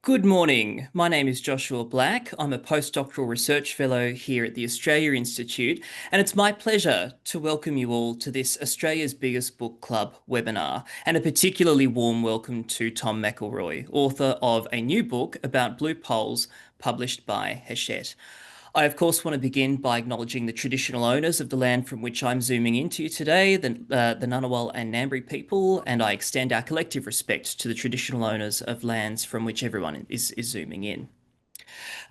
Good morning. My name is Joshua Black. I'm a postdoctoral research fellow here at the Australia Institute, and it's my pleasure to welcome you all to this Australia's Biggest Book Club webinar, and a particularly warm welcome to Tom McIlroy, author of a new book about blue poles published by Hachette. I, of course, want to begin by acknowledging the traditional owners of the land from which I'm zooming into you today, the Ngunnawal and Ngambri people, and I extend our collective respect to the traditional owners of lands from which everyone is zooming in.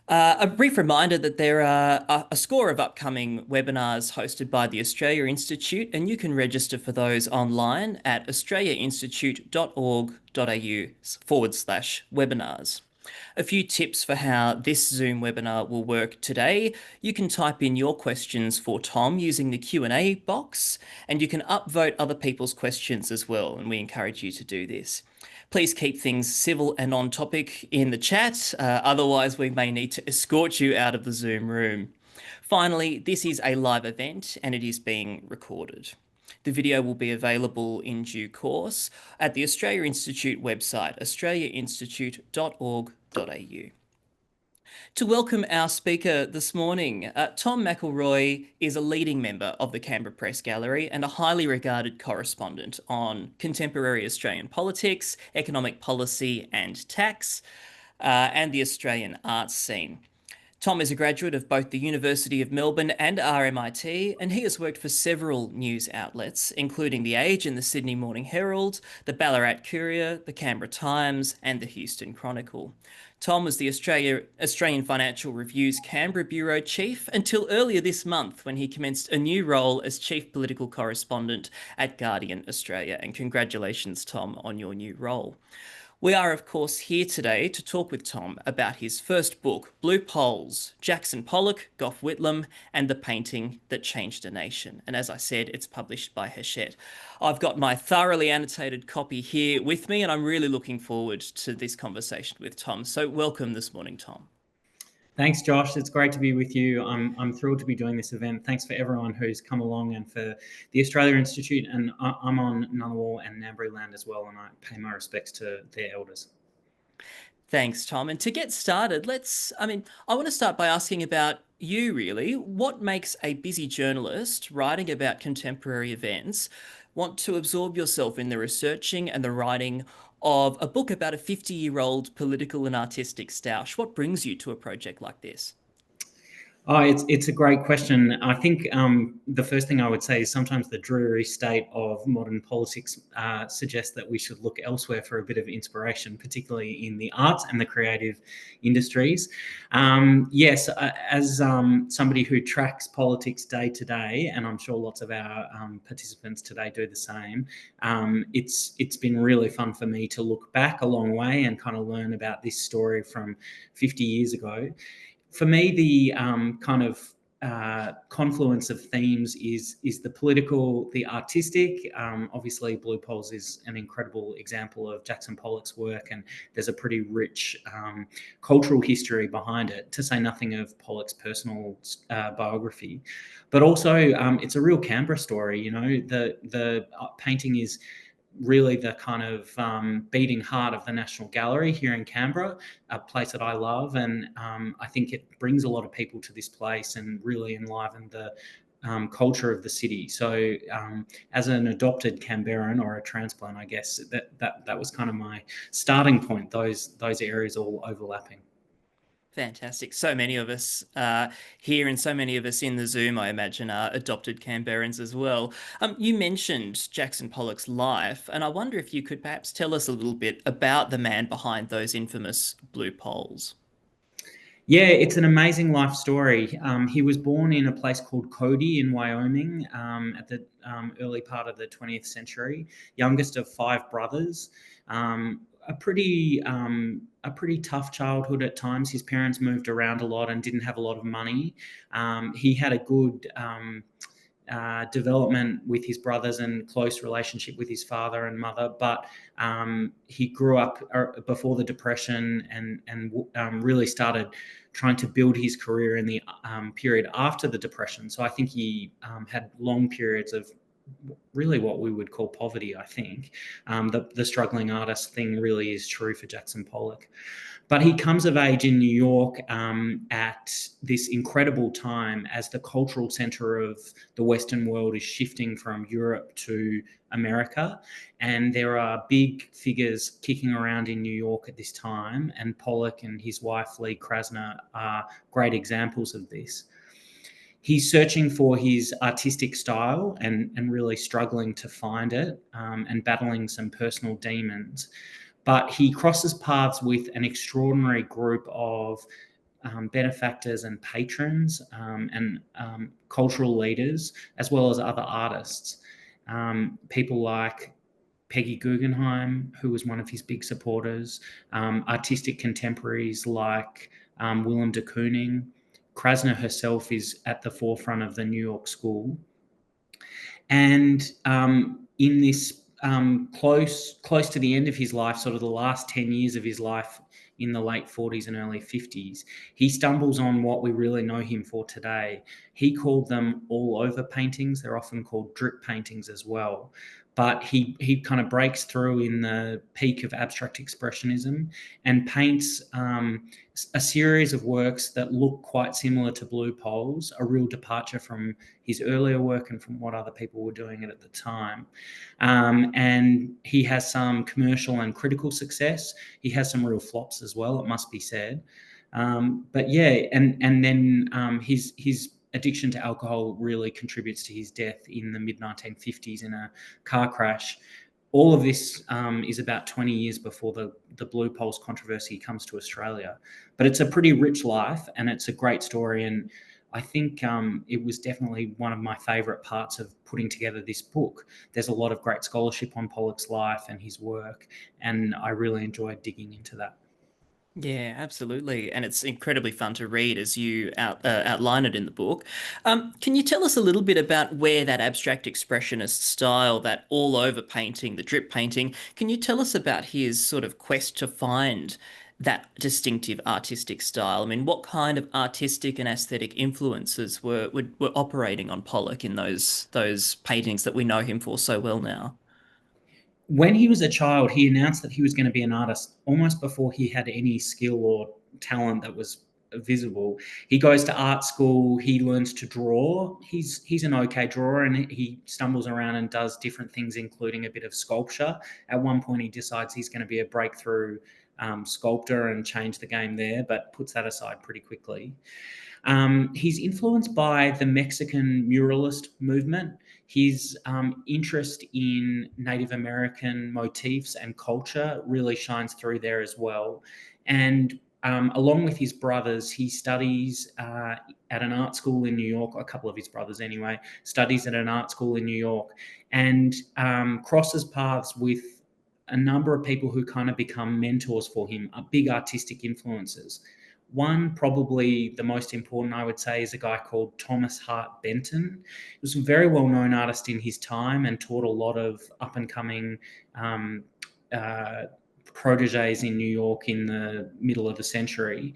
A brief reminder that there are a score of upcoming webinars hosted by the Australia Institute, and you can register for those online at australiainstitute.org.au/webinars. A few tips for how this Zoom webinar will work today. You can type in your questions for Tom using the Q&A box, and you can upvote other people's questions as well, and we encourage you to do this. Please keep things civil and on topic in the chat, otherwise we may need to escort you out of the Zoom room. Finally, this is a live event and it is being recorded. The video will be available in due course at the Australia Institute website, australiainstitute.org.au. To welcome our speaker this morning, Tom McIlroy is a leading member of the Canberra Press Gallery and a highly regarded correspondent on contemporary Australian politics, economic policy and tax, and the Australian arts scene. Tom is a graduate of both the University of Melbourne and RMIT, and he has worked for several news outlets, including The Age and the Sydney Morning Herald, the Ballarat Courier, the Canberra Times, and the Houston Chronicle. Tom was the Australian Financial Review's Canberra Bureau Chief until earlier this month when he commenced a new role as Chief Political Correspondent at Guardian Australia. And congratulations, Tom, on your new role. We are, of course, here today to talk with Tom about his first book, Blue Poles, Jackson Pollock, Gough Whitlam, and the Painting That Changed a Nation. And as I said, it's published by Hachette. I've got my thoroughly annotated copy here with me, and I'm really looking forward to this conversation with Tom. So welcome this morning, Tom. Thanks, Josh. It's great to be with you. I'm thrilled to be doing this event. Thanks for everyone who's come along and for the Australia Institute. And I'm on Ngunnawal and Ngambri land as well, and I pay my respects to their elders. Thanks, Tom. And to get started, I want to start by asking about you, really. What makes a busy journalist writing about contemporary events want to absorb yourself in the researching and the writing of a book about a 50-year-old political and artistic stoush? What brings you to a project like this? Oh, it's a great question. I think the first thing I would say is sometimes the dreary state of modern politics suggests that we should look elsewhere for a bit of inspiration, particularly in the arts and the creative industries. Yes, as somebody who tracks politics day to day, and I'm sure lots of our participants today do the same, it's been really fun for me to look back a long way and kind of learn about this story from 50 years ago. For me, the confluence of themes is the political, the artistic. Obviously, Blue Poles is an incredible example of Jackson Pollock's work, and there's a pretty rich cultural history behind it, to say nothing of Pollock's personal biography. But also, it's a real Canberra story. You know, the painting is really the kind of beating heart of the National Gallery here in Canberra, a place that I love. And I think it brings a lot of people to this place and really enlivened the culture of the city. So as an adopted Canberran, or a transplant, I guess, that was kind of my starting point, those areas all overlapping. Fantastic. So many of us here and so many of us in the Zoom, I imagine, are adopted Canberrans as well. You mentioned Jackson Pollock's life, and I wonder if you could perhaps tell us a little bit about the man behind those infamous blue poles. Yeah, it's an amazing life story. He was born in a place called Cody in Wyoming at the early part of the 20th century, youngest of 5 brothers. A pretty tough childhood at times. His parents moved around a lot and didn't have a lot of money. He had a good development with his brothers and close relationship with his father and mother, but he grew up before the Depression and really started trying to build his career in the period after the Depression. So I think he had long periods of really what we would call poverty, I think. The struggling artist thing really is true for Jackson Pollock. But he comes of age in New York at this incredible time as the cultural center of the Western world is shifting from Europe to America. And there are big figures kicking around in New York at this time. And Pollock and his wife, Lee Krasner, are great examples of this. He's searching for his artistic style and really struggling to find it, and battling some personal demons. But he crosses paths with an extraordinary group of benefactors and patrons, and cultural leaders, as well as other artists. People like Peggy Guggenheim, who was one of his big supporters, artistic contemporaries like Willem de Kooning. Krasner herself is at the forefront of the New York school. And in this close to the end of his life, sort of the last 10 years of his life in the late 40s and early 50s, he stumbles on what we really know him for today. He called them all-over paintings. They're often called drip paintings as well. But he kind of breaks through in the peak of abstract expressionism and paints a series of works that look quite similar to Blue Poles, a real departure from his earlier work and from what other people were doing at the time. And he has some commercial and critical success. He has some real flops as well, it must be said. But yeah, and then his addiction to alcohol really contributes to his death in the mid-1950s in a car crash. All of this is about 20 years before the Blue Poles controversy comes to Australia. But it's a pretty rich life and it's a great story. And I think it was definitely one of my favourite parts of putting together this book. There's a lot of great scholarship on Pollock's life and his work, and I really enjoyed digging into that. Yeah, absolutely. And it's incredibly fun to read as you outline it in the book. Can you tell us a little bit about where that abstract expressionist style, that all over painting, the drip painting, can you tell us about his sort of quest to find that distinctive artistic style? I mean, what kind of artistic and aesthetic influences were operating on Pollock in those paintings that we know him for so well now? When he was a child, he announced that he was going to be an artist almost before he had any skill or talent that was visible. He goes to art school. He learns to draw. He's an okay drawer, and he stumbles around and does different things, including a bit of sculpture. At one point, he decides he's going to be a breakthrough sculptor and change the game there, but puts that aside pretty quickly. He's influenced by the Mexican muralist movement. His interest in Native American motifs and culture really shines through there as well. And along with his brothers, he studies at an art school in New York, a couple of his brothers anyway, studies at an art school in New York, and crosses paths with a number of people who kind of become mentors for him, big artistic influences. One, probably the most important, I would say, is a guy called Thomas Hart Benton. He was a very well-known artist in his time and taught a lot of up-and-coming uh, proteges in New York in the middle of the century.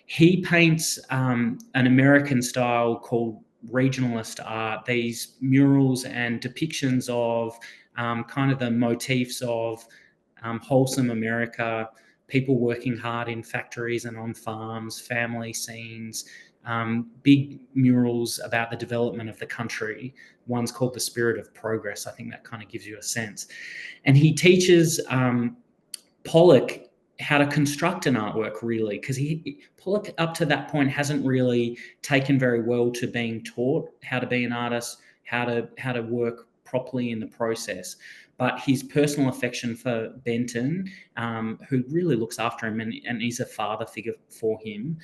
He paints an American style called regionalist art, these murals and depictions of kind of the motifs of wholesome America, people working hard in factories and on farms, family scenes, big murals about the development of the country. One's called The Spirit of Progress. I think that kind of gives you a sense. And he teaches Pollock how to construct an artwork, really, because Pollock up to that point hasn't really taken very well to being taught how to be an artist, how to work properly in the process. But his personal affection for Benton, who really looks after him and is a father figure for him,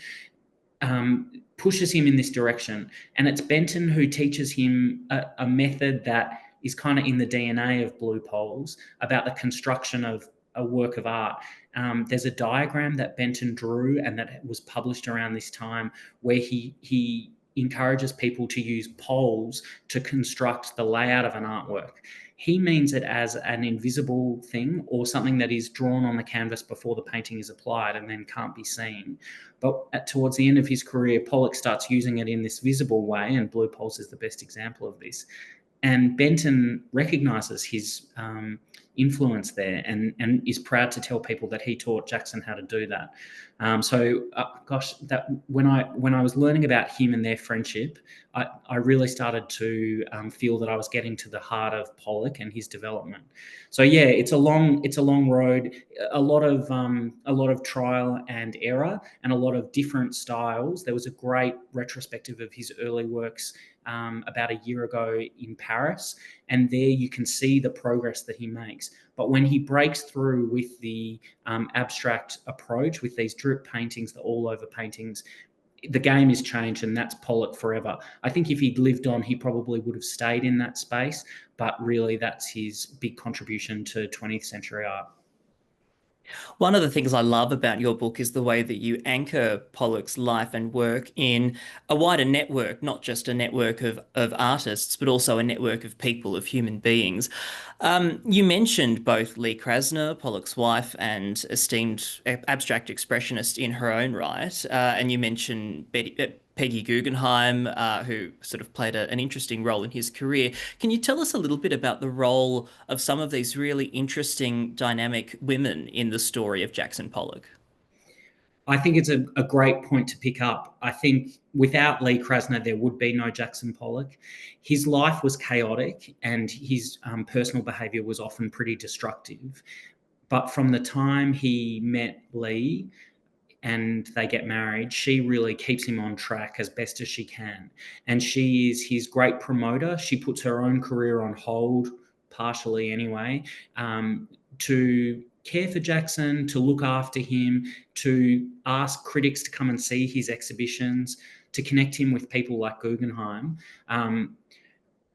pushes him in this direction. And it's Benton who teaches him a method that is kind of in the DNA of Blue Poles about the construction of a work of art. There's a diagram that Benton drew and that was published around this time where he encourages people to use poles to construct the layout of an artwork. He means it as an invisible thing or something that is drawn on the canvas before the painting is applied and then can't be seen. But towards the end of his career, Pollock starts using it in this visible way, and Blue Poles is the best example of this. And Benton recognises influence there, and is proud to tell people that he taught Jackson how to do that. Gosh, that when I was learning about him and their friendship, I really started to feel that I was getting to the heart of Pollock and his development. So yeah, it's a long road, a lot of trial and error, and a lot of different styles. There was a great retrospective of his early works about a year ago in Paris, and there you can see the progress that he makes. But when he breaks through with the abstract approach, with these drip paintings, the all-over paintings, the game is changed, and that's Pollock forever. I think if he'd lived on, he probably would have stayed in that space, but really that's his big contribution to 20th century art. One of the things I love about your book is the way that you anchor Pollock's life and work in a wider network, not just a network of artists, but also a network of people, of human beings. You mentioned both Lee Krasner, Pollock's wife, and esteemed abstract expressionist in her own right, and you mentioned Peggy Guggenheim, who sort of played an interesting role in his career. Can you tell us a little bit about the role of some of these really interesting, dynamic women in the story of Jackson Pollock? I think it's a great point to pick up. I think without Lee Krasner, there would be no Jackson Pollock. His life was chaotic, and his personal behaviour was often pretty destructive. But from the time he met Lee and they get married, she really keeps him on track as best as she can. And she is his great promoter. She puts her own career on hold, partially anyway, to care for Jackson, to look after him, to ask critics to come and see his exhibitions, to connect him with people like Guggenheim.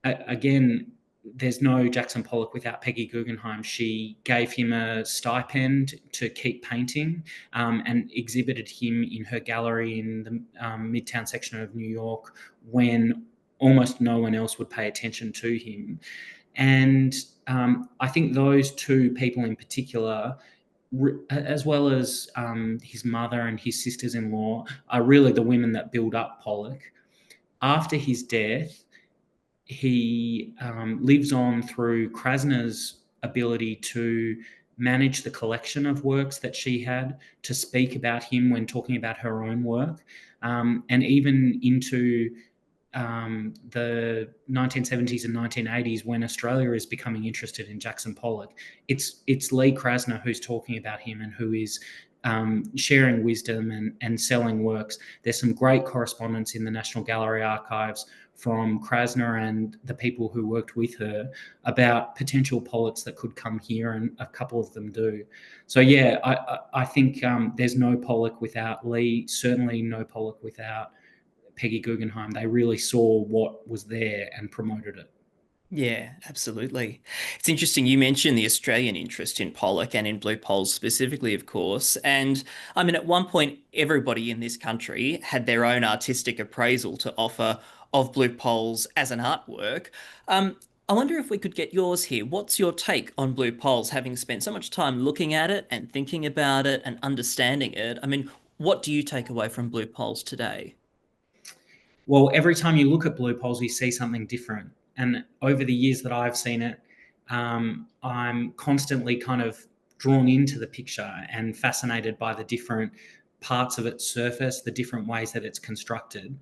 Again, there's no Jackson Pollock without Peggy Guggenheim. She gave him a stipend to keep painting, and exhibited him in her gallery in the Midtown section of New York when almost no one else would pay attention to him. And I think those two people in particular, as well as his mother and his sisters-in-law, are really the women that build up Pollock. After his death, he lives on through Krasner's ability to manage the collection of works that she had, to speak about him when talking about her own work, and even into the 1970s and 1980s, when Australia is becoming interested in Jackson Pollock. It's Lee Krasner who's talking about him and who is sharing wisdom and selling works. There's some great correspondence in the National Gallery archives from Krasner and the people who worked with her about potential Pollocks that could come here, and a couple of them do. So yeah, I think there's no Pollock without Lee, certainly no Pollock without Peggy Guggenheim. They really saw what was there and promoted it. Yeah, absolutely. It's interesting. You mentioned the Australian interest in Pollock and in blue poles specifically, of course. And I mean, at one point, everybody in this country had their own artistic appraisal to offer of blue poles as an artwork. I wonder if we could get yours here. What's your take on blue poles, having spent so much time looking at it and thinking about it and understanding it? I mean, what do you take away from blue poles today? Well, every time you look at blue poles, you see something different. And over the years that I've seen it, I'm constantly kind of drawn into the picture and fascinated by the different parts of its surface, the different ways that it's constructed.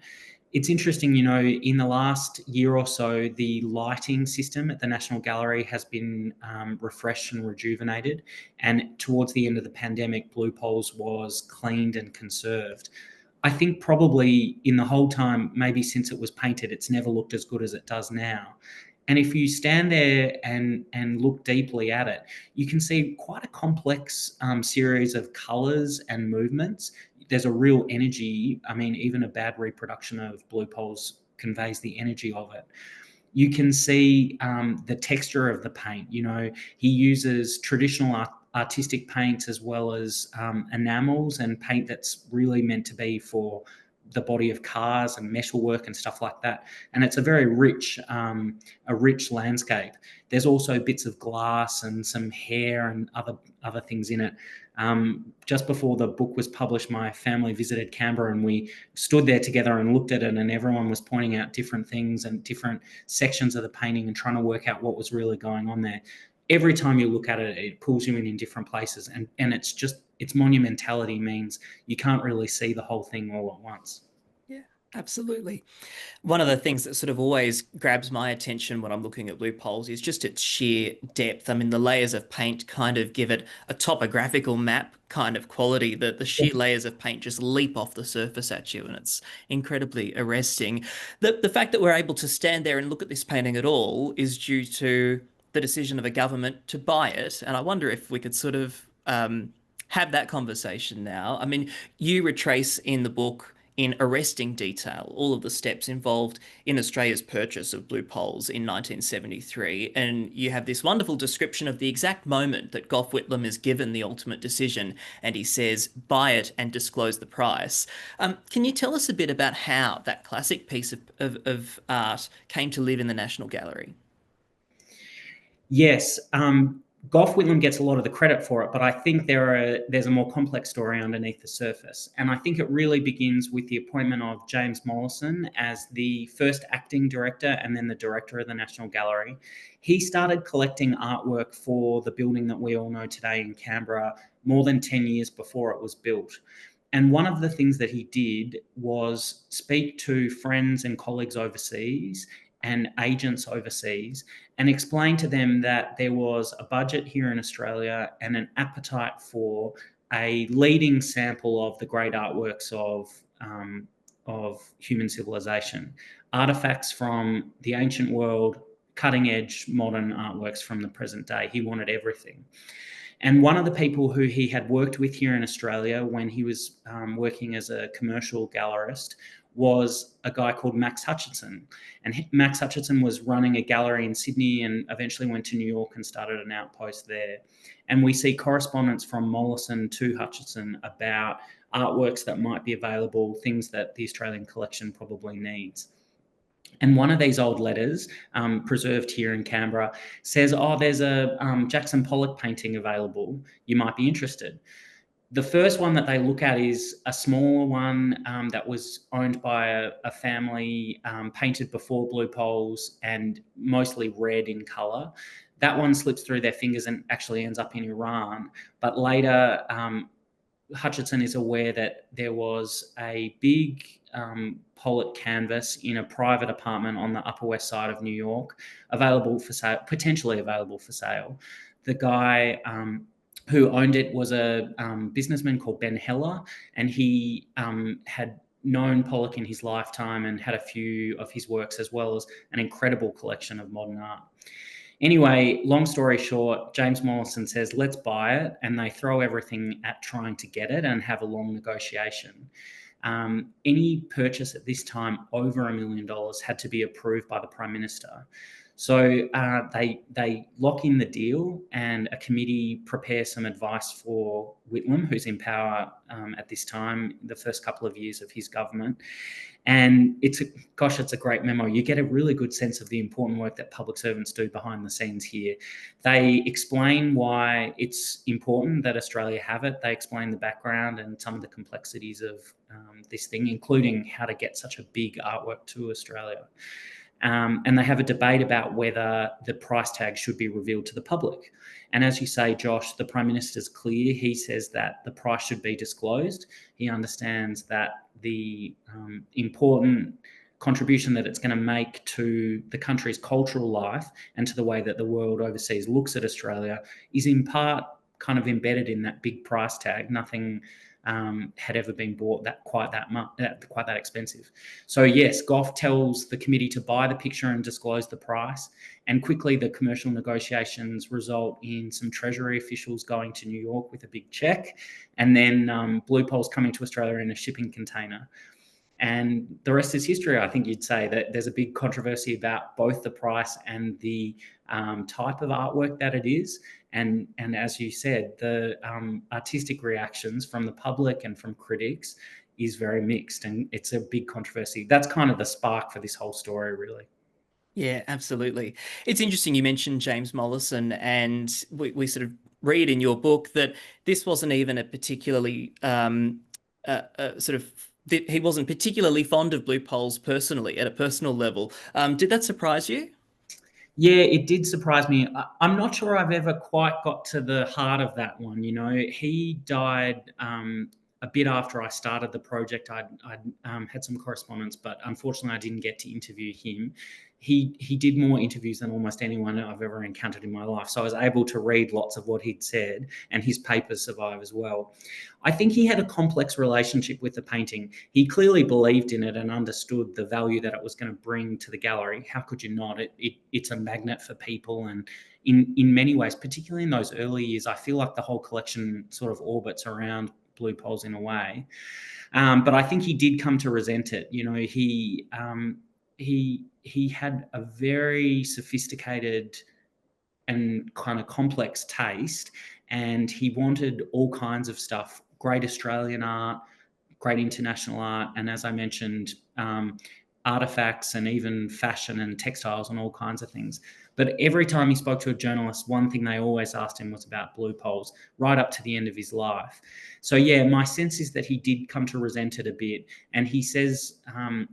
It's interesting, in the last year or so, the lighting system at the National Gallery has been refreshed and rejuvenated. And towards the end of the pandemic, blue poles was cleaned and conserved. I think probably in the whole time, maybe since it was painted, it's never looked as good as it does now. And if you stand there and look deeply at it, you can see quite a complex series of colours and movements. There's a real energy. I mean, even a bad reproduction of blue poles conveys the energy of it. You can see the texture of the paint. He uses traditional artistic paints as well as enamels and paint that's really meant to be for the body of cars and metalwork and stuff like that. And it's a very rich landscape. There's also bits of glass and some hair and other things in it. Just before the book was published, my family visited Canberra, and we stood there together and looked at it, and everyone was pointing out different things and different sections of the painting and trying to work out what was really going on there. every time you look at it, it pulls you in different places, and it's just its monumentality means you can't really see the whole thing all at once. Yeah, absolutely. One of the things that sort of always grabs my attention when I'm looking at loopholes is just its sheer depth. I mean, the layers of paint kind of give it a topographical map kind of quality, that the sheer layers of paint just leap off the surface at you, and it's incredibly arresting. The fact that we're able to stand there and look at this painting at all is due to the decision of a government to buy it. And I wonder if we could sort of have that conversation now. I mean, you retrace in the book in arresting detail all of the steps involved in Australia's purchase of Blue Poles in 1973. And you have this wonderful description of the exact moment that Gough Whitlam is given the ultimate decision, and he says, buy it and disclose the price. Can you tell us a bit about how that classic piece of art came to live in the National Gallery? Yes, Gough Whitlam gets a lot of the credit for it, but I think there's a more complex story underneath the surface. And I think it really begins with the appointment of James Mollison as the first acting director and then the director of the National Gallery. He started collecting artwork for the building that we all know today in Canberra more than 10 years before it was built. And one of the things that he did was speak to friends and colleagues overseas and agents overseas and explain to them that there was a budget here in Australia and an appetite for a leading sample of the great artworks of human civilization, artifacts from the ancient world, cutting edge modern artworks from the present day. He wanted everything. And one of the people who he had worked with here in Australia when he was working as a commercial gallerist was a guy called Max Hutchinson. And Max Hutchinson was running a gallery in Sydney and eventually went to New York and started an outpost there. And we see correspondence from Mollison to Hutchinson about artworks that might be available, things that the Australian collection probably needs. And one of these old letters, preserved here in Canberra, says, oh, there's a Jackson Pollock painting available. You might be interested. The first one that they look at is a smaller one that was owned by a family, painted before Blue Poles and mostly red in colour. That one slips through their fingers and actually ends up in Iran. But later, Hutchinson is aware that there was a big Pollock canvas in a private apartment on the Upper West Side of New York, available for sale, potentially available for sale. The guy who owned it was a businessman called Ben Heller, and he had known Pollock in his lifetime and had a few of his works, as well as an incredible collection of modern art. Anyway, long story short, James Mollison says, let's buy it. And they throw everything at trying to get it and have a long negotiation. Any purchase at this time over $1 million had to be approved by the Prime Minister. So they lock in the deal, and a committee prepares some advice for Whitlam, who's in power at this time, the first couple of years of his government. And it's a great memo. You get a really good sense of the important work that public servants do behind the scenes here. They explain why it's important that Australia have it. They explain the background and some of the complexities of this thing, including how to get such a big artwork to Australia. And they have a debate about whether the price tag should be revealed to the public. And as you say, Josh, the Prime Minister's clear. He says that the price should be disclosed. He understands that the important contribution that it's going to make to the country's cultural life and to the way that the world overseas looks at Australia is in part kind of embedded in that big price tag. Nothing had ever been bought quite that expensive. So yes, Gough tells the committee to buy the picture and disclose the price, and quickly the commercial negotiations result in some Treasury officials going to New York with a big check, and then Blue Poles coming to Australia in a shipping container. And the rest is history. I think you'd say that there's a big controversy about both the price and the type of artwork that it is. And as you said, the artistic reactions from the public and from critics is very mixed, and it's a big controversy. That's kind of the spark for this whole story, really. Yeah, absolutely. It's interesting you mentioned James Mollison, and we sort of read in your book that this wasn't even a particularly sort of that he wasn't particularly fond of Blue Poles personally at a personal level. Did that surprise you? Yeah, it did surprise me. I'm not sure I've ever quite got to the heart of that one. You know, he died a bit after I started the project. I'd had some correspondence, but unfortunately, I didn't get to interview him. He did more interviews than almost anyone I've ever encountered in my life. So I was able to read lots of what he'd said, and his papers survive as well. I think he had a complex relationship with the painting. He clearly believed in it and understood the value that it was going to bring to the gallery. How could you not? It's a magnet for people, and in many ways, particularly in those early years, I feel like the whole collection sort of orbits around blue poles in a way. But I think he did come to resent it. You know, he had a very sophisticated and kind of complex taste, and he wanted all kinds of stuff: great Australian art, great international art, and as I mentioned, artifacts and even fashion and textiles and all kinds of things. But every time he spoke to a journalist, one thing they always asked him was about blue poles, right up to the end of his life. So yeah, my sense is that he did come to resent it a bit, and he says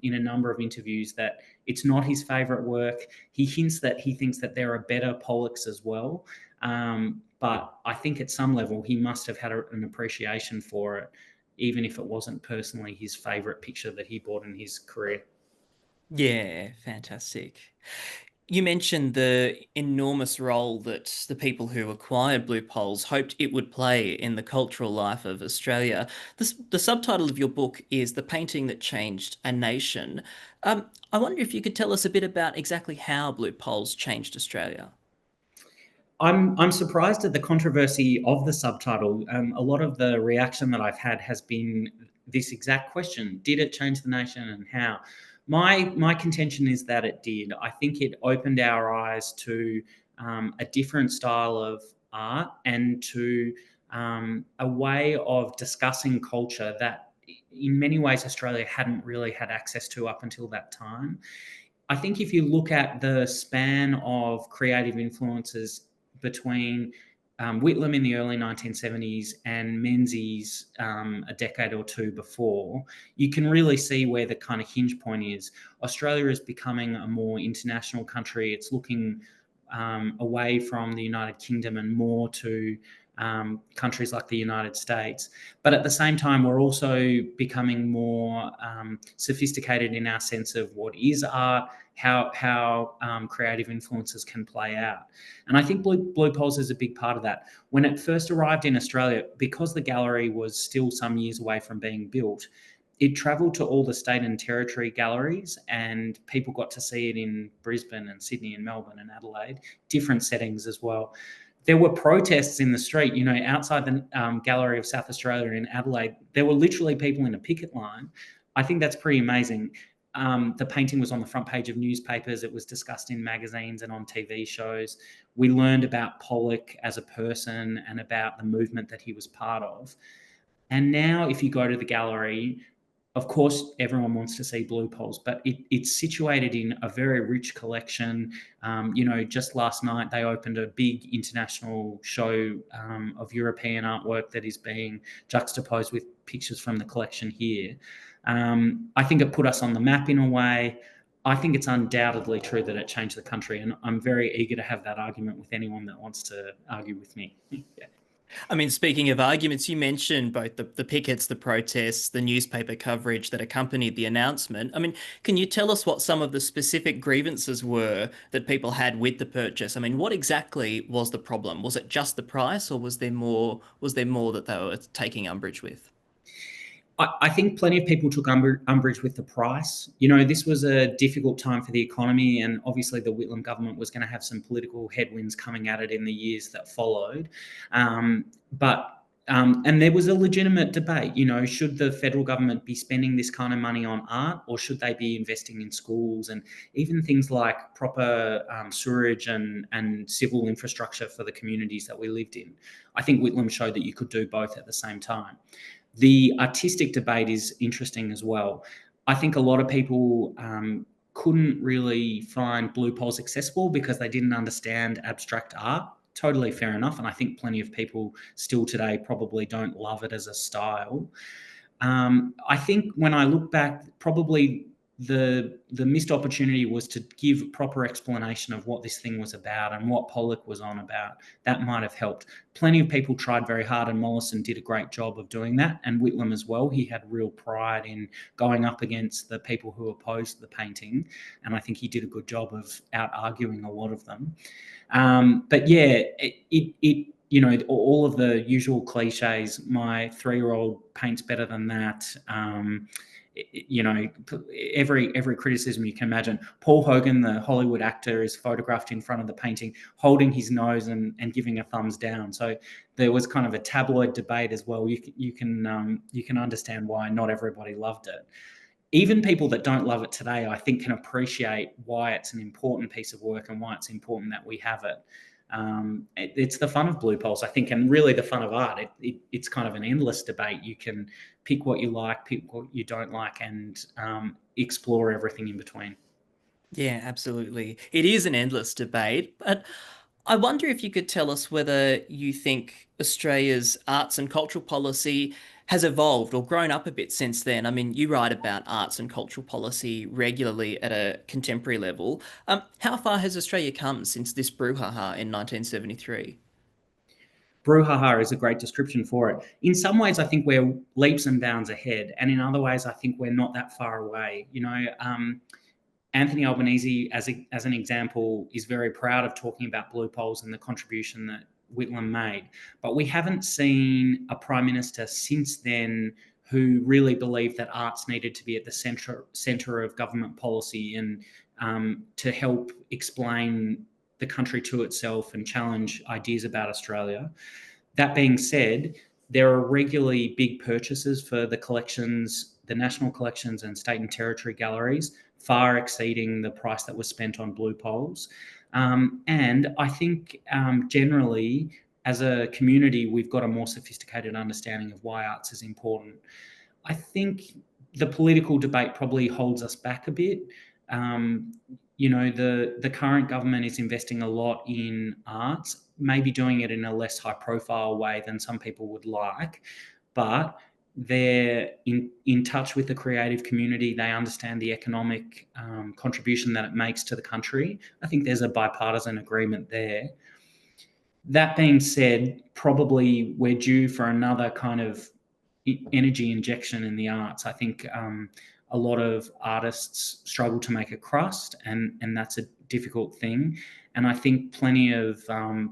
in a number of interviews that it's not his favourite work. He hints that he thinks that there are better Pollocks as well, but I think at some level he must have had an appreciation for it, even if it wasn't personally his favourite picture that he bought in his career. Yeah, fantastic. You mentioned the enormous role that the people who acquired Blue Poles hoped it would play in the cultural life of Australia. The subtitle of your book is The Painting That Changed a Nation. I wonder if you could tell us a bit about exactly how Blue Poles changed Australia. I'm surprised at the controversy of the subtitle. A lot of the reaction that I've had has been this exact question: did it change the nation, and how? My contention is that it did. I think it opened our eyes to a different style of art, and to a way of discussing culture that, in many ways, Australia hadn't really had access to up until that time. I think if you look at the span of creative influences between Whitlam in the early 1970s and Menzies a decade or two before, you can really see where the kind of hinge point is. Australia is becoming a more international country. It's looking away from the United Kingdom and more to countries like the United States. But at the same time, we're also becoming more sophisticated in our sense of what is art, how creative influences can play out. And I think Blue Poles is a big part of that. When it first arrived in Australia, because the gallery was still some years away from being built, it travelled to all the state and territory galleries, and people got to see it in Brisbane and Sydney and Melbourne and Adelaide, different settings as well. There were protests in the street, you know, outside the Gallery of South Australia in Adelaide. There were literally people in a picket line. I think that's pretty amazing. The painting was on the front page of newspapers. It was discussed in magazines and on TV shows. We learned about Pollock as a person and about the movement that he was part of. And now, if you go to the gallery, of course, everyone wants to see blue poles, but it's situated in a very rich collection. You know, just last night they opened a big international show of European artwork that is being juxtaposed with pictures from the collection here. I think it put us on the map in a way. I think it's undoubtedly true that it changed the country, and I'm very eager to have that argument with anyone that wants to argue with me. Yeah. I mean, speaking of arguments, you mentioned both the pickets, the protests, the newspaper coverage that accompanied the announcement. I mean, can you tell us what some of the specific grievances were that people had with the purchase? I mean, what exactly was the problem? Was it just the price, or was there more? Was there more that they were taking umbrage with? I think plenty of people took umbrage with the price. You know, this was a difficult time for the economy, and obviously the Whitlam government was going to have some political headwinds coming at it in the years that followed. And there was a legitimate debate, you know, should the federal government be spending this kind of money on art, or should they be investing in schools and even things like proper sewerage and civil infrastructure for the communities that we lived in? I think Whitlam showed that you could do both at the same time. The artistic debate is interesting as well. I think a lot of people couldn't really find blue poles accessible because they didn't understand abstract art. Totally fair enough. And I think plenty of people still today probably don't love it as a style. I think when I look back, probably the missed opportunity was to give proper explanation of what this thing was about and what Pollock was on about. That might have helped. Plenty of people tried very hard, and Mollison did a great job of doing that, and Whitlam as well. He had real pride in going up against the people who opposed the painting, and I think he did a good job of out-arguing a lot of them. But yeah, it you know, all of the usual cliches. My 3-year-old paints better than that. You know, every criticism you can imagine. Paul Hogan, the Hollywood actor, is photographed in front of the painting holding his nose and giving a thumbs down. So there was kind of a tabloid debate as well. You can understand why not everybody loved it. Even people that don't love it today, I think, can appreciate why it's an important piece of work and why it's important that we have it. It's the fun of Blue Pulse, I think, and really the fun of art. It's kind of an endless debate. You can pick what you like, pick what you don't like, and explore everything in between. Yeah, absolutely. It is an endless debate, but I wonder if you could tell us whether you think Australia's arts and cultural policy has evolved or grown up a bit since then. I mean, you write about arts and cultural policy regularly at a contemporary level. How far has Australia come since this brouhaha in 1973? Brouhaha is a great description for it. In some ways, I think we're leaps and bounds ahead, and in other ways, I think we're not that far away. You know, Anthony Albanese, as an example, is very proud of talking about Blue Poles and the contribution that Whitlam made. But we haven't seen a prime minister since then who really believed that arts needed to be at the centre of government policy and to help explain the country to itself and challenge ideas about Australia. That being said, there are regularly big purchases for the collections, the national collections and state and territory galleries, far exceeding the price that was spent on Blue Poles. And I think generally, as a community, we've got a more sophisticated understanding of why arts is important. I think the political debate probably holds us back a bit. You know, the current government is investing a lot in arts, maybe doing it in a less high profile way than some people would like, but they're in touch with the creative community. They understand the economic contribution that it makes to the country. I think there's a bipartisan agreement there. That being said, probably we're due for another kind of energy injection in the arts. I think a lot of artists struggle to make a crust, and that's a difficult thing. And I think plenty of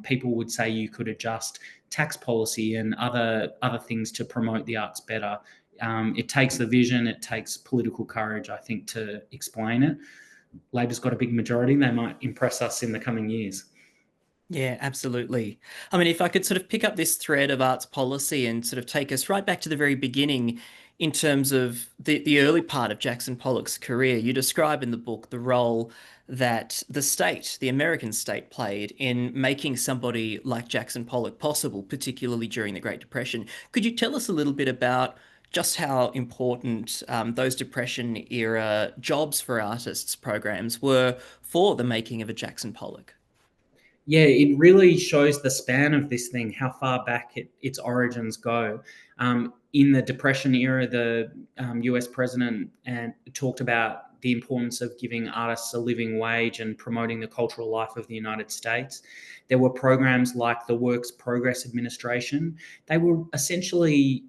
people would say you could adjust tax policy and other things to promote the arts better. It takes the vision, it takes political courage, I think, to explain it. Labor's got a big majority. They might impress us in the coming years. Yeah, absolutely. I mean, if I could sort of pick up this thread of arts policy and sort of take us right back to the very beginning in terms of the early part of Jackson Pollock's career, you describe in the book the role that the state, the American state, played in making somebody like Jackson Pollock possible, particularly during the Great Depression. Could you tell us a little bit about just how important those Depression era jobs for artists programs were for the making of a Jackson Pollock? Yeah, it really shows the span of this thing, how far back its origins go. In the Depression era, the US president talked about the importance of giving artists a living wage and promoting the cultural life of the United States. There were programs like the Works Progress Administration. They were essentially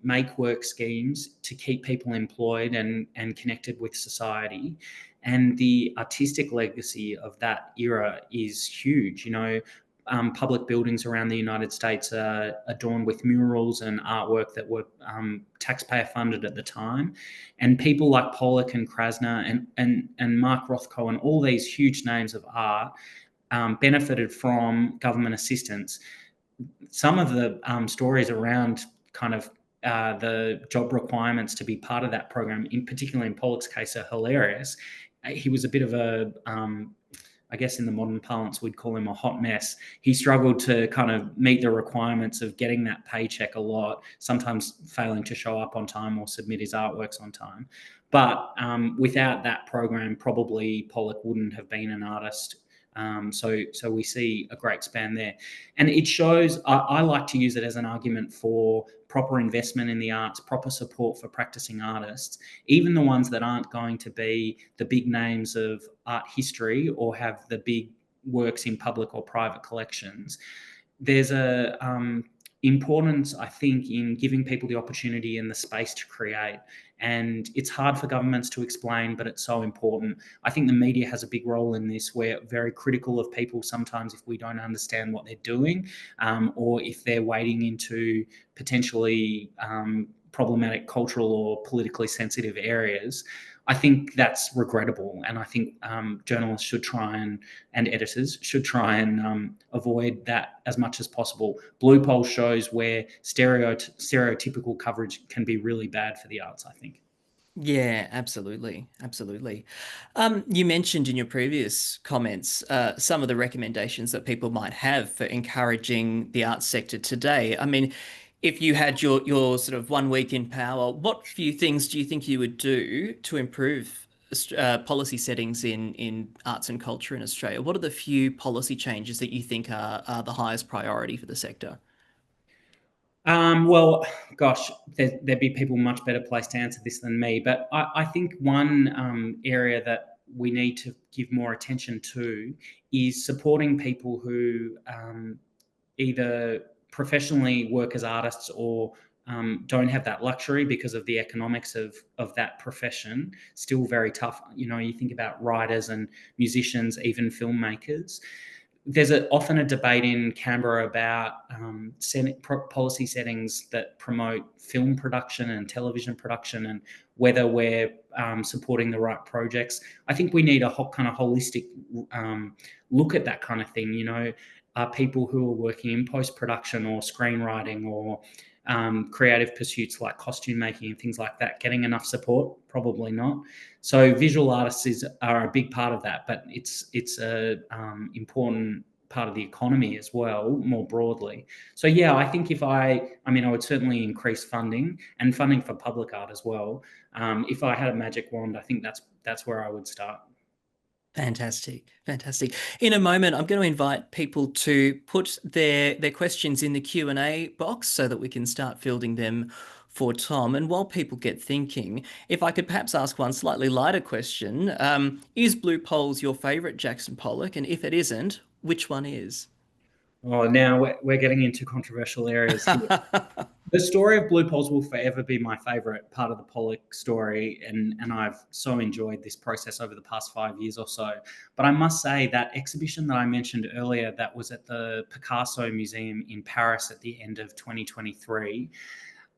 make work schemes to keep people employed and connected with society. And the artistic legacy of that era is huge. You know, public buildings around the United States are adorned with murals and artwork that were taxpayer funded at the time. And people like Pollock and Krasner and Mark Rothko and all these huge names of art benefited from government assistance. Some of the stories around kind of the job requirements to be part of that program, in particular in Pollock's case, are hilarious. He was a bit of a, I guess in the modern parlance, we'd call him a hot mess. He struggled to kind of meet the requirements of getting that paycheck a lot, sometimes failing to show up on time or submit his artworks on time. But without that program, probably Pollock wouldn't have been an artist. So we see a great span there. And it shows, I like to use it as an argument for proper investment in the arts, proper support for practicing artists, even the ones that aren't going to be the big names of art history or have the big works in public or private collections. There's a importance, I think, in giving people the opportunity and the space to create. And it's hard for governments to explain, but it's so important. I think the media has a big role in this. We're very critical of people sometimes if we don't understand what they're doing, or if they're wading into potentially problematic cultural or politically sensitive areas. I think that's regrettable, and I think journalists should try and editors should try and avoid that as much as possible. Blue poll shows where stereotypical coverage can be really bad for the arts, I think. Yeah, absolutely. Absolutely. You mentioned in your previous comments some of the recommendations that people might have for encouraging the arts sector today. I mean, if you had your sort of 1 week in power, what few things do you think you would do to improve policy settings in arts and culture in Australia? What are the few policy changes that you think are the highest priority for the sector? Well, gosh, there'd be people much better placed to answer this than me. But I think one area that we need to give more attention to is supporting people who either professionally work as artists or don't have that luxury because of the economics of that profession. Still very tough. You know, you think about writers and musicians, even filmmakers. There's often a debate in Canberra about policy settings that promote film production and television production and whether we're supporting the right projects. I think we need a kind of holistic look at that kind of thing. You know, are people who are working in post-production or screenwriting or creative pursuits like costume making and things like that getting enough support? Probably not. So visual artists are a big part of that, but it's a important part of the economy as well, more broadly. So yeah, I think I would certainly increase funding and funding for public art as well. If I had a magic wand, I think that's where I would start. Fantastic, fantastic. In a moment, I'm going to invite people to put their questions in the Q&A box so that we can start fielding them for Tom. And while people get thinking, if I could perhaps ask one slightly lighter question, is Blue Poles your favourite Jackson Pollock? And if it isn't, which one is? Oh, now we're getting into controversial areas here. The story of Blue Poles will forever be my favorite part of the Pollock story, and I've so enjoyed this process over the past 5 years or so. But I must say that exhibition that I mentioned earlier that was at the Picasso Museum in Paris at the end of 2023,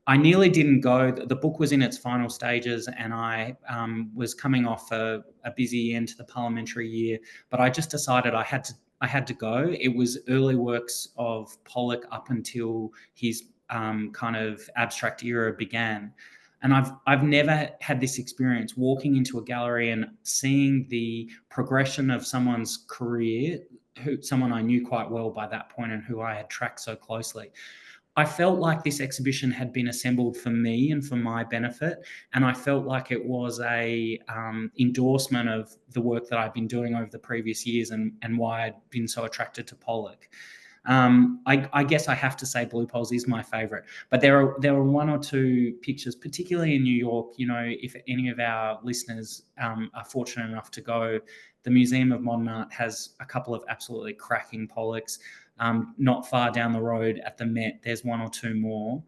I nearly didn't go. The book was in its final stages, and I was coming off a busy end to the parliamentary year. But I just decided I had to go. It was early works of Pollock up until his kind of abstract era began. And I've never had this experience walking into a gallery and seeing the progression of someone's career, someone I knew quite well by that point and who I had tracked so closely. I felt like this exhibition had been assembled for me and for my benefit, and I felt like it was a endorsement of the work that I've been doing over the previous years and why I'd been so attracted to Pollock. I guess I have to say Blue Poles is my favorite, but there are one or two pictures, particularly in New York. You know, if any of our listeners are fortunate enough to go, the Museum of Modern Art has a couple of absolutely cracking Pollocks. Not far down the road at the Met, there's one or two more.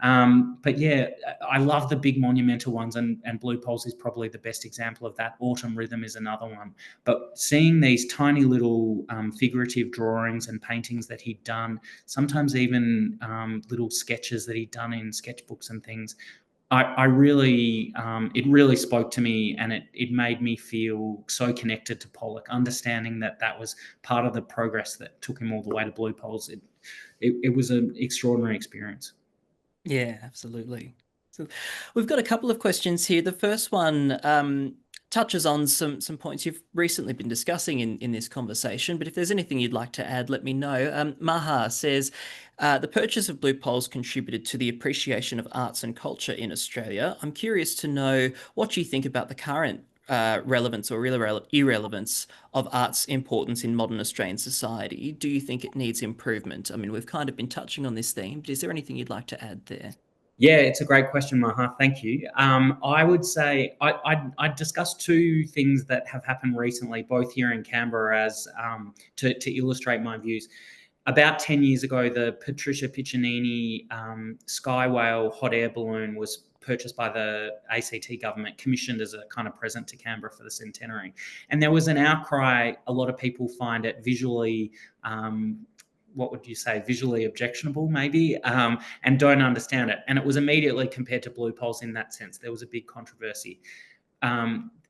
But yeah, I love the big monumental ones, and Blue Poles is probably the best example of that. Autumn Rhythm is another one. But seeing these tiny little figurative drawings and paintings that he'd done, sometimes even little sketches that he'd done in sketchbooks and things, I really, it really spoke to me, and it made me feel so connected to Pollock, understanding that was part of the progress that took him all the way to Blue Poles. It was an extraordinary experience. Yeah, absolutely. So we've got a couple of questions here. The first one touches on some points you've recently been discussing in this conversation, but if there's anything you'd like to add, let me know. Maha says, the purchase of Blue Poles contributed to the appreciation of arts and culture in Australia. I'm curious to know what you think about the current relevance or irrelevance of art's importance in modern Australian society. Do you think it needs improvement? I mean, we've kind of been touching on this theme, but is there anything you'd like to add there? Yeah, it's a great question, Maha. Thank you. I would say I discussed two things that have happened recently, both here in Canberra, as to illustrate my views. About 10 years ago, the Patricia Piccinini Sky Whale hot air balloon was purchased by the ACT government, commissioned as a kind of present to Canberra for the centenary. And there was an outcry. A lot of people find it visually what would you say, visually objectionable, maybe, and don't understand it. And it was immediately compared to blue poles in that sense. There was a big controversy.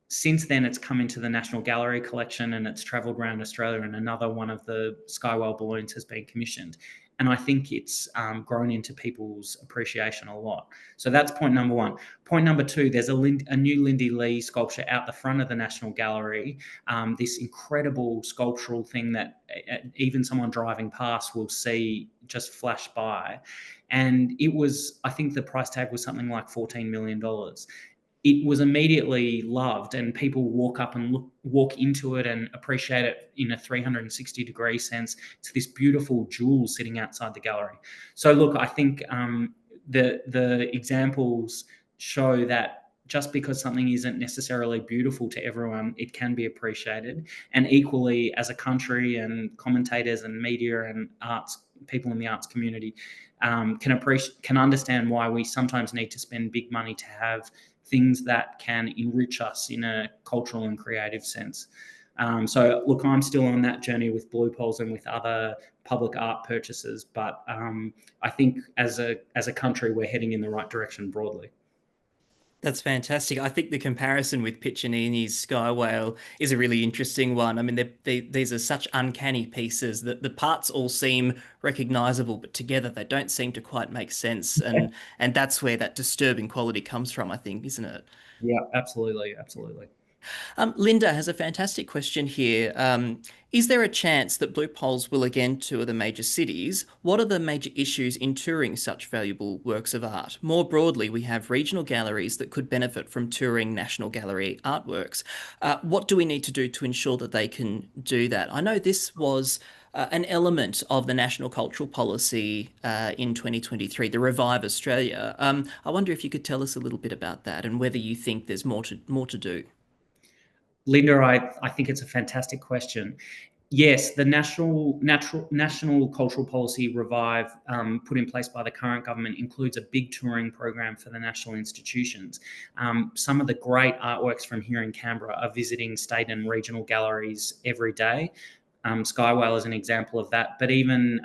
Since then, it's come into the National Gallery collection and it's travelled around Australia, and another one of the Skywell balloons has been commissioned. And I think it's grown into people's appreciation a lot. So that's point number one. Point number two, there's a new Lindy Lee sculpture out the front of the National Gallery, this incredible sculptural thing that even someone driving past will see just flash by. And it was, I think the price tag was something like $14 million. It was immediately loved, and people walk up and walk into it and appreciate it in a 360-degree sense. It's this beautiful jewel sitting outside the gallery. So look, I think the examples show that just because something isn't necessarily beautiful to everyone, it can be appreciated. And equally, as a country and commentators and media and arts people in the arts community can understand why we sometimes need to spend big money to have things that can enrich us in a cultural and creative sense. So look, I'm still on that journey with Blue Poles and with other public art purchases, but I think as a country, we're heading in the right direction broadly. That's fantastic. I think the comparison with Piccinini's Sky Whale is a really interesting one. I mean, these are such uncanny pieces that the parts all seem recognizable, but together they don't seem to quite make sense. And that's where that disturbing quality comes from, I think, isn't it? Yeah, absolutely, absolutely. Linda has a fantastic question here. Is there a chance that Blue Poles will again tour the major cities? What are the major issues in touring such valuable works of art? More broadly, we have regional galleries that could benefit from touring National Gallery artworks. What do we need to do to ensure that they can do that? I know this was an element of the National Cultural Policy in 2023, the Revive Australia. I wonder if you could tell us a little bit about that and whether you think there's more to do. Linda, I think it's a fantastic question. Yes, the National Cultural Policy Revive put in place by the current government includes a big touring program for the national institutions. Some of the great artworks from here in Canberra are visiting state and regional galleries every day. Skywell is an example of that, but even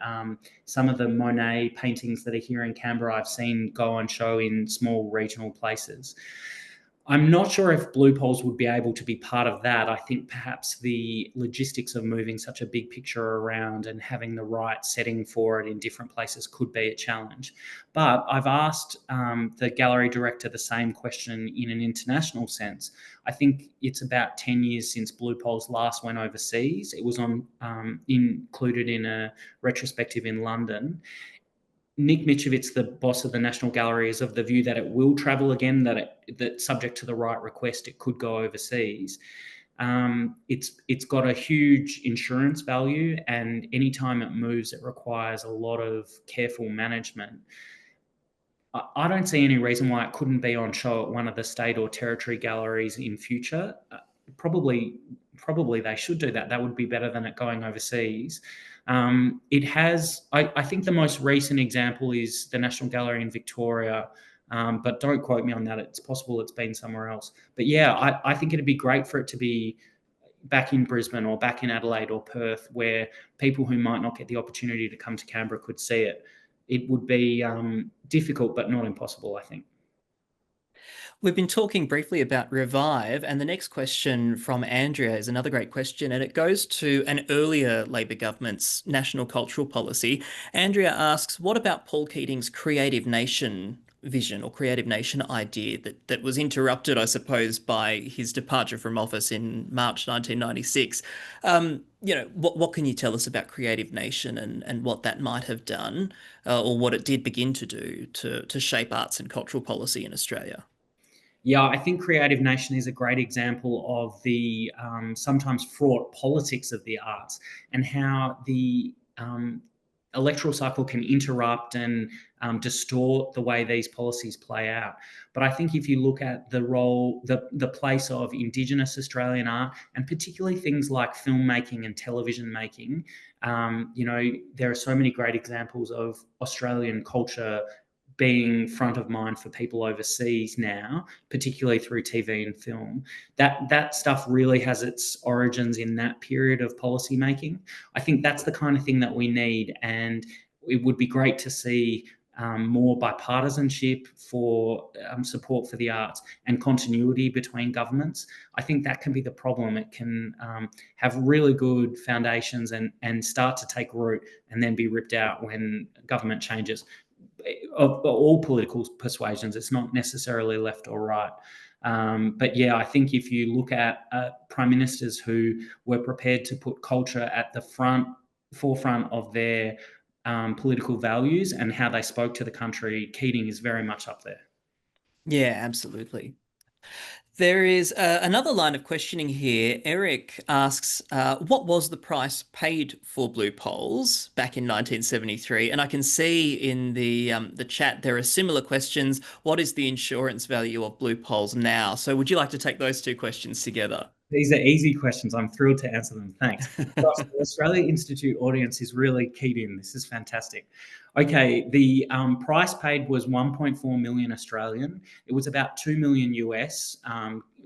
some of the Monet paintings that are here in Canberra, I've seen go on show in small regional places. I'm not sure if Blue Poles would be able to be part of that. I think perhaps the logistics of moving such a big picture around and having the right setting for it in different places could be a challenge. But I've asked the gallery director the same question in an international sense. I think it's about 10 years since Blue Poles last went overseas. It was included in a retrospective in London. Nick Michevitz, the boss of the National Gallery, is of the view that it will travel again, that subject to the right request, it could go overseas. It's got a huge insurance value, and anytime it moves, it requires a lot of careful management. I don't see any reason why it couldn't be on show at one of the state or territory galleries in future. Probably they should do that. That would be better than it going overseas. I think the most recent example is the National Gallery in Victoria, but don't quote me on that. It's possible it's been somewhere else. But yeah, I think it'd be great for it to be back in Brisbane or back in Adelaide or Perth, where people who might not get the opportunity to come to Canberra could see it. It would be difficult, but not impossible, I think. We've been talking briefly about Revive, and the next question from Andrea is another great question, and it goes to an earlier Labor government's national cultural policy. Andrea asks, what about Paul Keating's Creative Nation vision or Creative Nation idea that was interrupted, I suppose, by his departure from office in March 1996? What can you tell us about Creative Nation and what that might have done, or what it did begin to do to shape arts and cultural policy in Australia? Yeah, I think Creative Nation is a great example of the sometimes fraught politics of the arts and how the electoral cycle can interrupt and distort the way these policies play out. But I think if you look at the role, the place of Indigenous Australian art, and particularly things like filmmaking and television making, there are so many great examples of Australian culture being front of mind for people overseas now, particularly through TV and film. That stuff really has its origins in that period of policy making. I think that's the kind of thing that we need, and it would be great to see more bipartisanship for support for the arts and continuity between governments. I think that can be the problem. It can have really good foundations and start to take root and then be ripped out when government changes. Of all political persuasions, it's not necessarily left or right. But yeah, I think if you look at prime ministers who were prepared to put culture at the forefront of their political values and how they spoke to the country, Keating is very much up there. Yeah, absolutely. There is another line of questioning here. Eric asks, what was the price paid for blue poles back in 1973? And I can see in the chat there are similar questions. What is the insurance value of blue poles now? So would you like to take those two questions together? These are easy questions. I'm thrilled to answer them. Thanks. Gosh, the Australia Institute audience is really keyed in. This is fantastic. Okay, the price paid was 1.4 million Australian. It was about 2 million US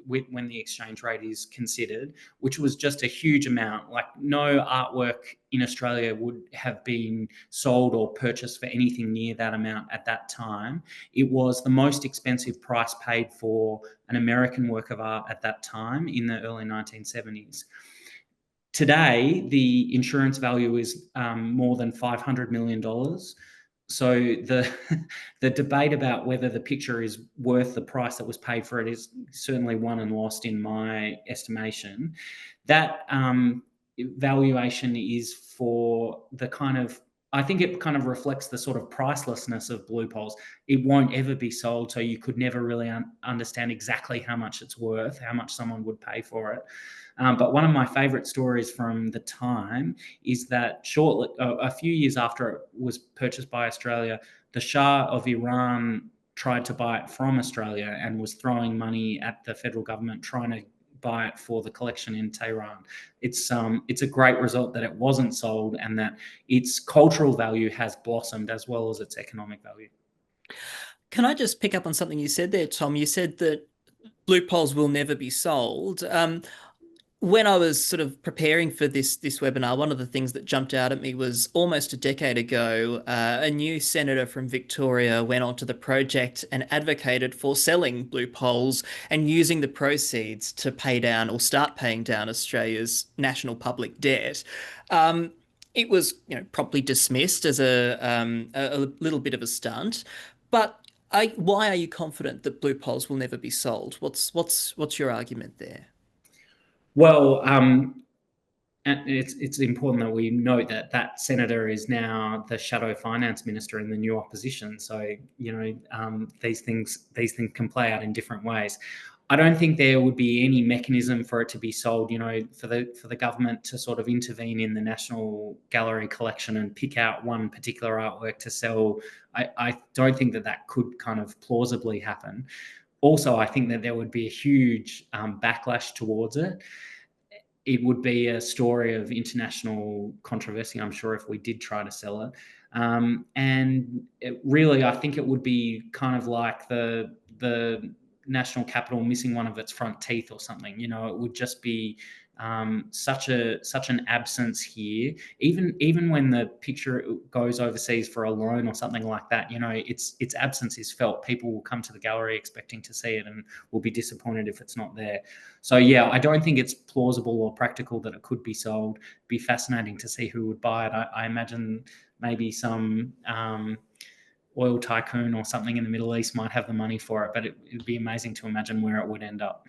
when the exchange rate is considered, which was just a huge amount. Like no artwork in Australia would have been sold or purchased for anything near that amount at that time. It was the most expensive price paid for an American work of art at that time in the early 1970s. Today, the insurance value is more than $500 million. So the debate about whether the picture is worth the price that was paid for it is certainly won and lost in my estimation. That valuation is for the kind of, I think it kind of reflects the sort of pricelessness of blue poles. It won't ever be sold, so you could never really understand exactly how much it's worth, how much someone would pay for it. But one of my favourite stories from the time is that shortly, a few years after it was purchased by Australia, the Shah of Iran tried to buy it from Australia and was throwing money at the federal government trying to buy it for the collection in Tehran. It's a great result that it wasn't sold and that its cultural value has blossomed as well as its economic value. Can I just pick up on something you said there, Tom? You said that blue poles will never be sold. When I was sort of preparing for this webinar, one of the things that jumped out at me was almost a decade ago, a new senator from Victoria went onto the project and advocated for selling blue poles and using the proceeds to pay down or start paying down Australia's national public debt. It was, promptly dismissed as a little bit of a stunt, but why are you confident that blue poles will never be sold? What's your argument there? Well, and it's important that we note that that senator is now the shadow finance minister in the new opposition. So these things can play out in different ways. I don't think there would be any mechanism for it to be sold. For the government to sort of intervene in the National Gallery collection and pick out one particular artwork to sell. I don't think that could kind of plausibly happen. Also, I think that there would be a huge backlash towards it. It would be a story of international controversy, I'm sure, if we did try to sell it. And really, I think it would be kind of like the national capital missing one of its front teeth or something. It would just be such an absence here. Even when the picture goes overseas for a loan or something like that, its absence is felt. People will come to the gallery expecting to see it and will be disappointed if it's not there. So yeah, I don't think it's plausible or practical that it could be sold. It'd be fascinating to see who would buy it. I imagine maybe some oil tycoon or something in the Middle East might have the money for it, but it'd be amazing to imagine where it would end up.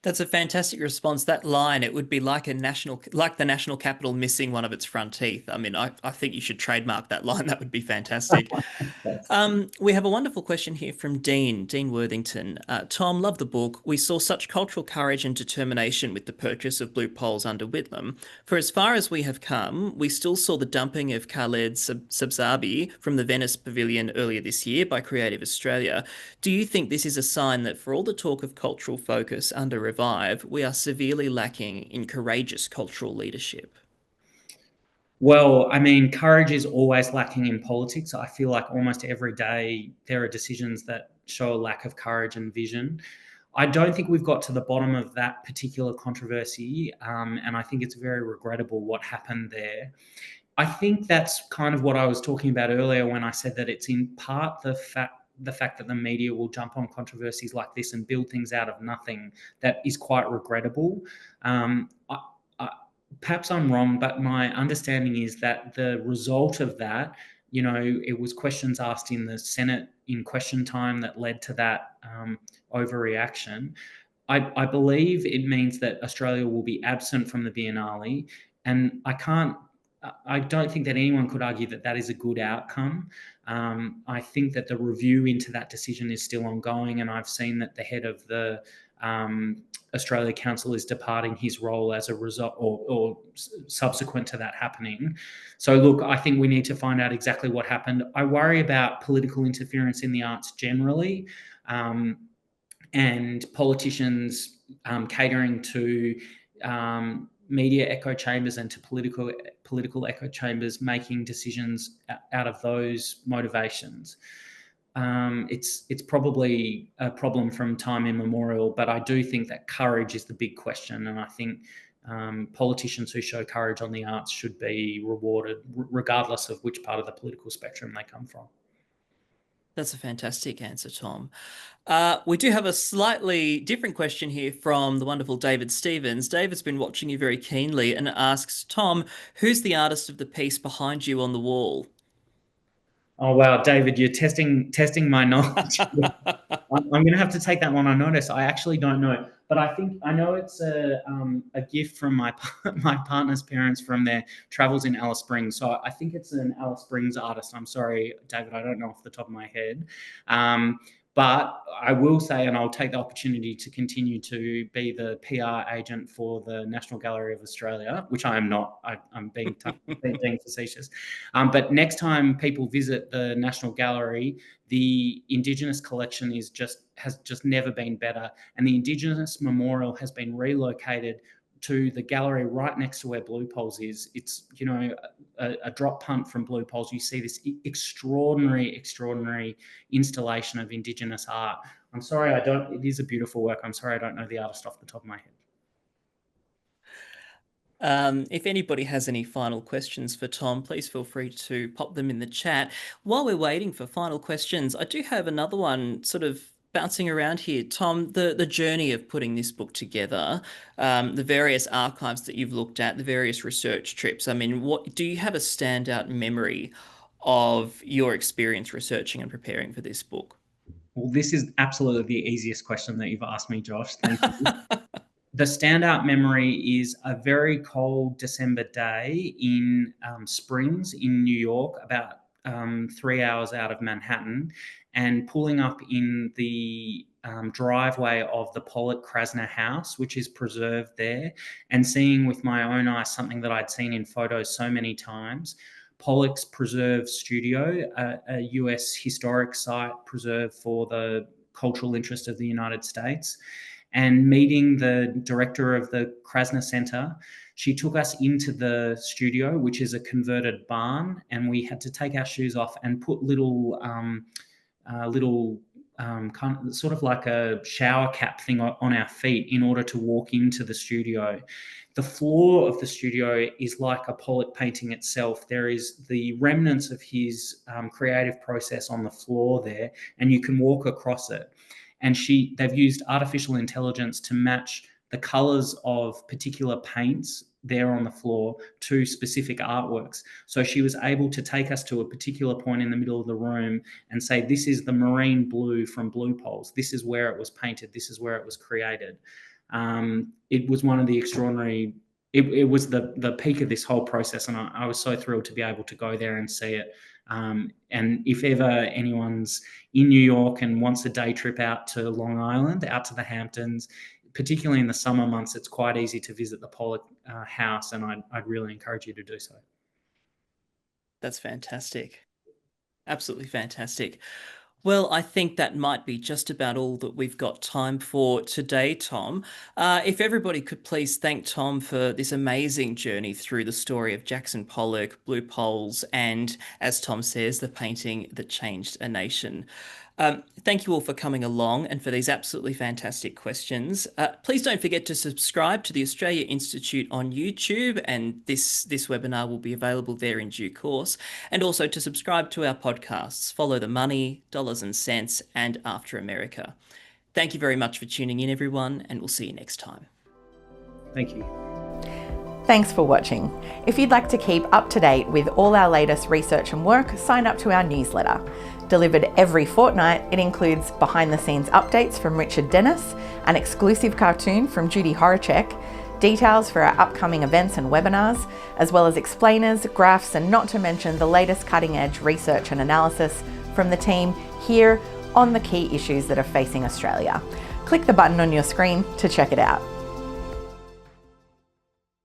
That's a fantastic response. That line, it would be like like the national capital missing one of its front teeth. I mean, I think you should trademark that line. That would be fantastic. Thanks. We have a wonderful question here from Dean Worthington. Tom, love the book. We saw such cultural courage and determination with the purchase of Blue Poles under Whitlam. For as far as we have come, we still saw the dumping of Khaled Sabzabi from the Venice Pavilion earlier this year by Creative Australia. Do you think this is a sign that for all the talk of cultural focus under Revive, we are severely lacking in courageous cultural leadership? Well, I mean, courage is always lacking in politics. I feel like almost every day there are decisions that show a lack of courage and vision. I don't think we've got to the bottom of that particular controversy, and I think it's very regrettable what happened there. I think that's kind of what I was talking about earlier when I said that it's in part the fact that the media will jump on controversies like this and build things out of nothing that is quite regrettable. I, perhaps I'm wrong, but my understanding is that the result of that, it was questions asked in the Senate in question time that led to that overreaction. I believe it means that Australia will be absent from the Biennale, and I don't think that anyone could argue that that is a good outcome. I think that the review into that decision is still ongoing, and I've seen that the head of the Australia Council is departing his role as a result or subsequent to that happening. So, look, I think we need to find out exactly what happened. I worry about political interference in the arts generally. And politicians catering to media echo chambers and to political echo chambers making decisions out of those motivations. It's probably a problem from time immemorial, but I do think that courage is the big question, and I think politicians who show courage on the arts should be rewarded, regardless of which part of the political spectrum they come from. That's a fantastic answer, Tom. We do have a slightly different question here from the wonderful David Stevens. David's been watching you very keenly and asks, Tom, who's the artist of the piece behind you on the wall? Oh wow, David, you're testing my knowledge. I'm going to have to take that one on notice. I actually don't know, but I think I know it's a gift from my my partner's parents from their travels in Alice Springs. So I think it's an Alice Springs artist. I'm sorry, David, I don't know off the top of my head. But I will say, and I'll take the opportunity to continue to be the PR agent for the National Gallery of Australia, which I am not. I'm being facetious. But next time people visit the National Gallery, the Indigenous collection has just never been better, and the Indigenous Memorial has been relocated to the gallery right next to where Blue Poles is. It's a drop punt from Blue Poles. You see this extraordinary installation of Indigenous art. I'm sorry, I don't. It is a beautiful work. I'm sorry, I don't know the artist off the top of my head. If anybody has any final questions for Tom, please feel free to pop them in the chat. While we're waiting for final questions, I do have another one sort of bouncing around here. Tom, the journey of putting this book together, the various archives that you've looked at, the various research trips. I mean, what do you have a standout memory of your experience researching and preparing for this book? Well, this is absolutely the easiest question that you've asked me, Josh. Thank you. The standout memory is a very cold December day in Springs in New York, about 3 hours out of Manhattan, and pulling up in the driveway of the Pollock Krasner house, which is preserved there, and seeing with my own eyes something that I'd seen in photos so many times. Pollock's preserved studio, a US historic site preserved for the cultural interest of the United States, and meeting the director of the Krasner Center. She took us into the studio, which is a converted barn, and we had to take our shoes off and put little kind of sort of like a shower cap thing on our feet in order to walk into the studio. The floor of the studio is like a Pollock painting itself. There is the remnants of his creative process on the floor there, and you can walk across it. And they've used artificial intelligence to match the colors of particular paints there on the floor to specific artworks. So she was able to take us to a particular point in the middle of the room and say, this is the marine blue from Blue Poles. This is where it was painted. This is where it was created. It was one of the extraordinary. It was the peak of this whole process, and I was so thrilled to be able to go there and see it. And if ever anyone's in New York and wants a day trip out to Long Island, out to the Hamptons, particularly in the summer months, it's quite easy to visit the Pollock house, and I'd really encourage you to do so. That's fantastic. Absolutely fantastic. Well, I think that might be just about all that we've got time for today, Tom. If everybody could please thank Tom for this amazing journey through the story of Jackson Pollock, Blue Poles, and, as Tom says, the painting that changed a nation. Thank you all for coming along and for these absolutely fantastic questions. Please don't forget to subscribe to the Australia Institute on YouTube, and this webinar will be available there in due course. And also to subscribe to our podcasts, Follow the Money, Dollars and Cents, and After America. Thank you very much for tuning in, everyone, and we'll see you next time. Thank you. Thanks for watching. If you'd like to keep up to date with all our latest research and work, sign up to our newsletter. Delivered every fortnight, it includes behind-the-scenes updates from Richard Dennis, an exclusive cartoon from Judy Horacek, details for our upcoming events and webinars, as well as explainers, graphs, and not to mention the latest cutting-edge research and analysis from the team here on the key issues that are facing Australia. Click the button on your screen to check it out.